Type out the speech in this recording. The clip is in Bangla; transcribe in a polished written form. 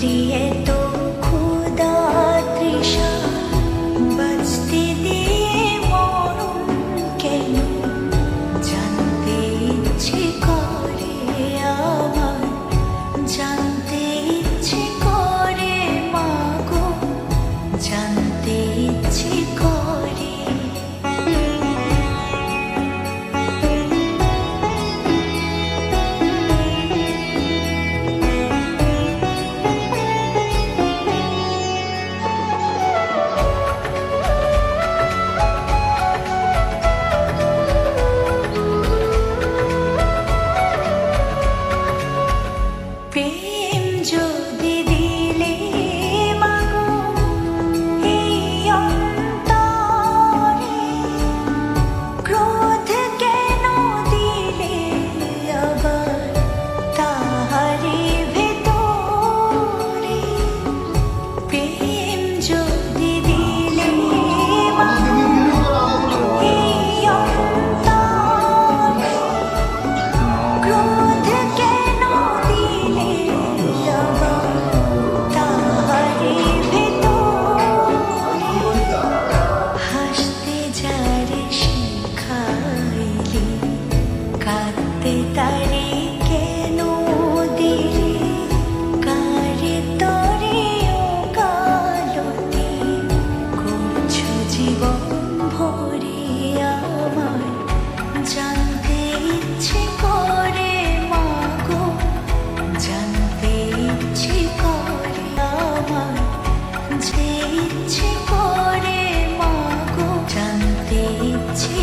लिए तो खुदा तृषा बजते दिए মরণ কেন জানতে ইচ্ছে করে আমার জানতে ইচ্ছে করে মাগো জানতে ইচ্ছে করে প্রেম যদি দিলে মাগো এই অন্তরে ক্রোধ কেন দিলে আবার তাহারি ভেতরে প্রেম যদি দিলে মাগো এই অন্তরে ক্রোধ কেন দিলে আবার তাহারি ভেতরে হাসতে যারে শিখাইলি কাঁদতে তারে কেন দিলে কারে তরে ও কালতি করছো জীবন ভরে আমার জানতে ইচ্ছে করে মাগো জানতে ইচ্ছে করে আমার যে ইচ্ছে করে মাগো জানতে ইচ্ছে